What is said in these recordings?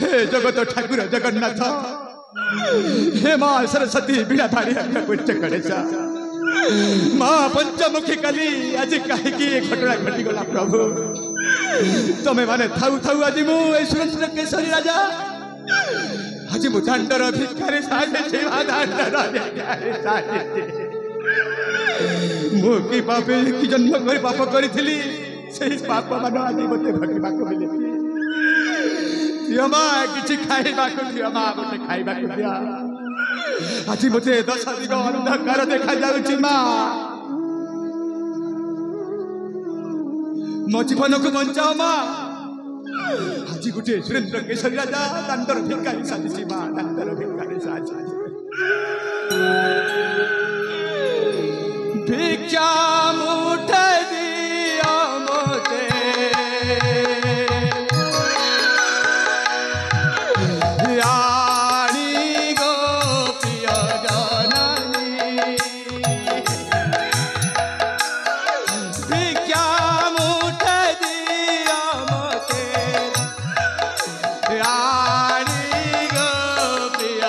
हे जगत ठाकुर जगन्नाथ हे माँ सरस्वती बीड़ा धारी उच्च गणेशा माँ पंचमुखी काली आज कहीं घटना घटीगला प्रभु तमें माने थाऊ थाऊ आज मुझे सुरेंद्र केशरी राजा आज मु दांडर भिखारी साजे दांडर भिखारी साजे मु कि पापे कि जन्म कर पाप करी से पाप मान आज मत भगवा मिले दियमा किसी खाइबा दियमा गोटे खाइबा दिया आज मत 10 दिन अंधकार देखा जाउची माँ मो जीवन को बचाओ माँ आज गोटे सुरेंद्र केशरी राजा दांडर भिखारी साजी माँ दांडर भिखारी साजी भिक्षा मुठे दिया मोते रानी गो प्रिय जननी भिक्षा मुठे दिया मोते रानी गो प्रिय जननी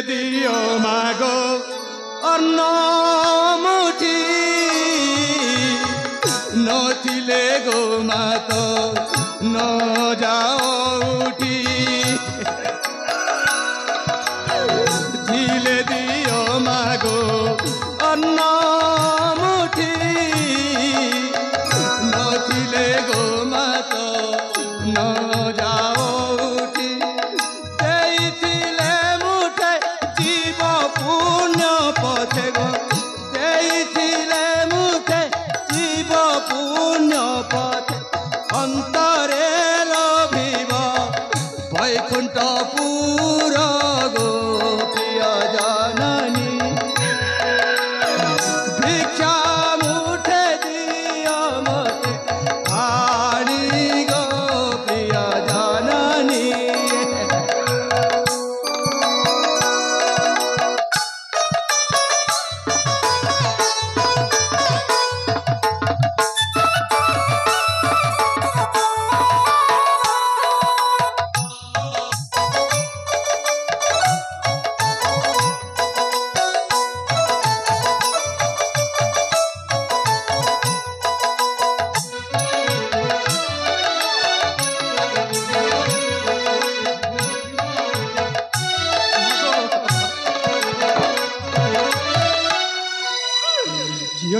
दियो मागो अन्न मुठी नथिले गो मातो न जाओ उठी दिले दियो मागो अन्न मुठी नथिले गो मातो न जाओ वैकुंठपुर गोपी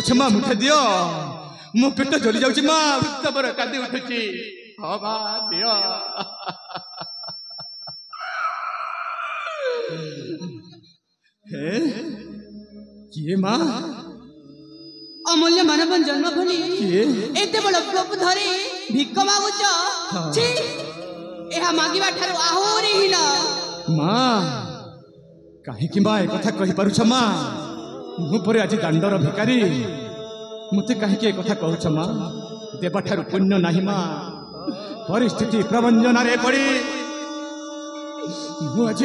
अच्छे माँ मुठे दियो मो पेट जली जाउची माँ तबर कांदी उठुची हाँ माँ दियो किए माँ अमूल्य मानव जन्म भूली एते बड़ प्रभु धरी भिक्क मागुच छी एहा मागिबा ठारू आहुरी हिन माँ काहे कि माँ एक कथा कहि पारुछ माँ मु परे आज दांडर भिकारी मते काहे कि एक कथा कहउछ माँ देबा ठारू पुण्य नाही माँ परिस्थिति प्रबंधन रे पड़ी मु आज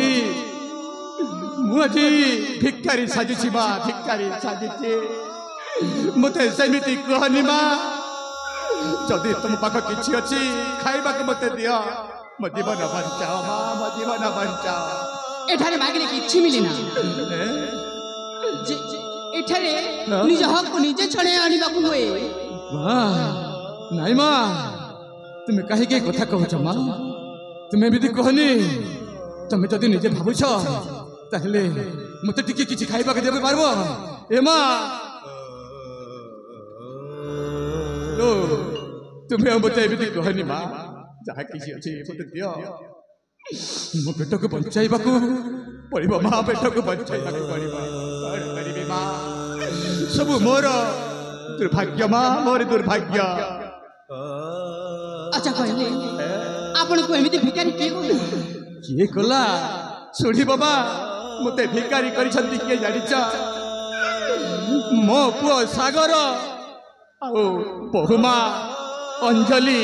भिकारी साजिछि माँ भिकारी साजिछि मते सेमिति कहनी माँ जदि तुम पाख किछि अछि खाइबा के मते दियो मो जीवन बंचाओ माँ मो जीवन बंचाओ एठारे मागिले किछि मिलिना एठारे निज हक निजे छणे आनिबा को होए माँ नाई माँ तुम काहे के कथा कहउछ माँ तुम एमिति कहनी तुम जदि निजे भाबुछ ताहले मते टिके किछि खाइबा के देबे पारबो ए माँ लो तुम्हें मते एमिति कहनी माँ जहा किछि अछि मते दियो मो पेट को बंचाइबा को पड़िबो माँ पेट को बंचाइबा को पड़िबो कौन करिबे माँ सब मोर दुर्भाग्य माँ मोर दुर्भाग्य अच्छा कहले आपण को एमिति भिकारी के कला सुड़ी बाबा मते भिकारी करिसंती के जानिछ मो पुओ सागर आओ बहुमा अंजलि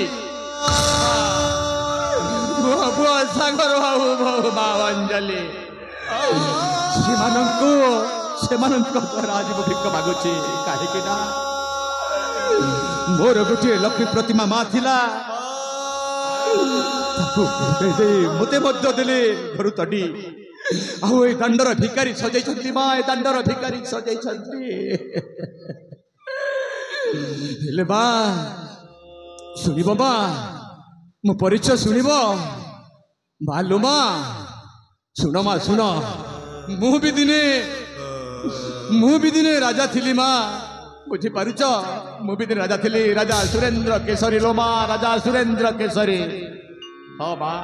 मो पुओ सागर आओ बहुमा अंजलि सेमानंको द्वारा आज मो भिक्क मागुची काहे कि ना मोर गोटे लक्ष्मी प्रतिमा माँ थिला मते मध्य देले घर तडी आओ ए दांडर भिकारी सजाई छंती माँ ए दांडर भिकारी सजाई छंती हेले बा सुनिबो बा मो परिचय सुनिबो बालु माँ सुनो माँ सुनो मु भी दिने राजा थिली माँ बुझी पारुच मु भी दिने राजा थिली राजा सुरेंद्र केसरी लो माँ राजा सुरेंद्र केसरी हाँ माँ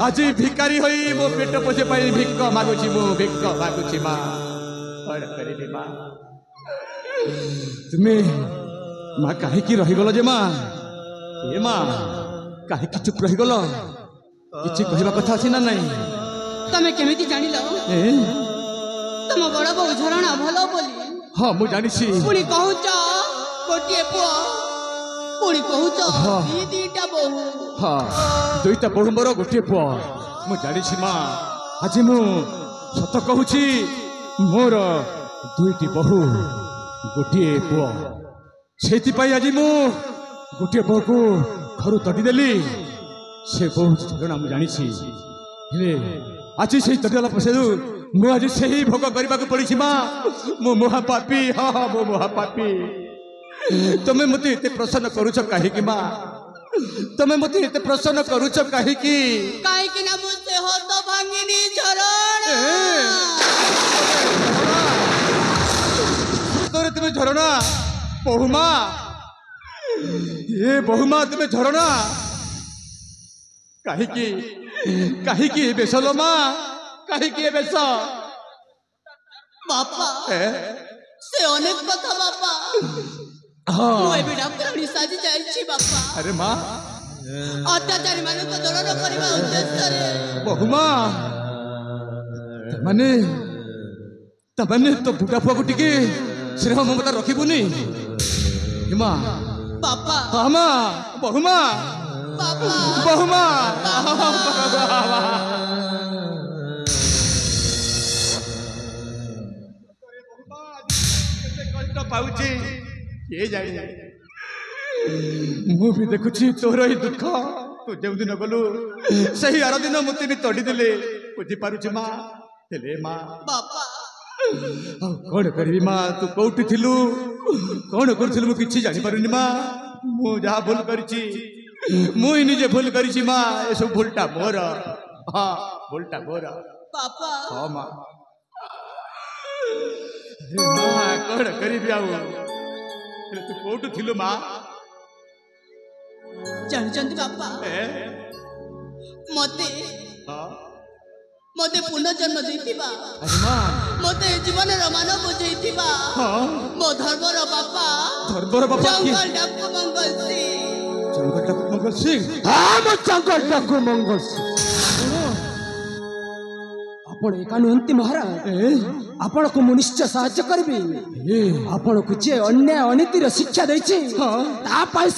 आज भिकारी होई मो पेट पोषे पाई भिक्क मागुची मु भिक्क मागुची माँ कौन करिबी माँ तुम्हें माँ काहे की रहीगल जे माँ ए माँ काहे की चुप रहीगल किछि कहबा कथा अछि ना नहीं तमे केमिति जानिलो तम बड़ बो झरणा भलो बोली हाँ मु जानिछि पुणी कहूच गोटे पुओ पुणी कहूच ई दीटा बहु हाँ दुईटा बहु मोर गोटे पुओ मु जानिछि माँ आज मु सत कहूछि मोर दुईटी बहु गोटे पुओ सेति पाई आज मु गोटे बहु को घर तड़ी देली से बहुत झरणा मु जानिछि हेले आज से तड़ला पसेदु मु आज से ही भोग करबा को पड़ी माँ मो महापापी हाँ हाँ मो महापापी तमे मते एते प्रसन्न करूछ काहे कि माँ तमे मते एते प्रसन्न करूछ काहे कि ना मुझसे हो तो भांगिनी झरण तोरे तुमे झरणा बहुमा ये बहुमा तुमे झरणा काहे कि बेसलो माँ काहे कि बेस बापा से अनेक कथा बापा हाँ मु एबे डाक्टरनी साजी जाईछि बापा अरे माँ अत्याचारी मानक दलन करबा उद्देश्य रे बहुमा तमने तो बुढ़ा फुआ को टिके स्नेह ममता रखिबुनी माँ बापा हाँ माँ बहुमा बापा बहुमा कष्ट पाउची ये जानी मु भी देखुची तोर ही दुख तू जो दिन गलु सही आर दिन मते भी तड़ी देले बुझी पारुची माँ हेले माँ बापा कौन करी माँ तू कौटी थिलु कौन करू मु किछि जानि पारुनी माँ मु जहा भूल करिछि मु ही निजे भूल करिछि माँ ए सब भूलटा मोर हाँ भूलटा मोर पापा हाँ माँ ମା କଣ କରିବି ଆଉ ହେଲେ ତୁ କୋଉଠୁ ଥିଲୁ ମା ଜାଣିଛନ୍ତି ବାପା ମତେ ମତେ ପୁନର୍ଜନ୍ମ ଦେଇଥିବା ମତେ ଜୀବନର ମାନ ବୁଝେଇଥିବା ମୋ ଧର୍ମର ବାପା ଜଙ୍ଗଲ ଡାକୁ ମଙ୍ଗଲ ସିଂ ଜଙ୍ଗଲ ଡାକୁ ମଙ୍ଗଲ ସିଂ ଆପଣ ଏକା ନୁହନ୍ତି ମହାରାଜ ଆପଣଙ୍କୁ ମୁଁ ନିଶ୍ଚୟ ସାହାଯ୍ୟ କରିବି ଆପଣଙ୍କୁ ଯେ ଅନ୍ୟାୟ ଅନୀତିର ଶିକ୍ଷା ଦେଇଛି ତା ପାଇଁ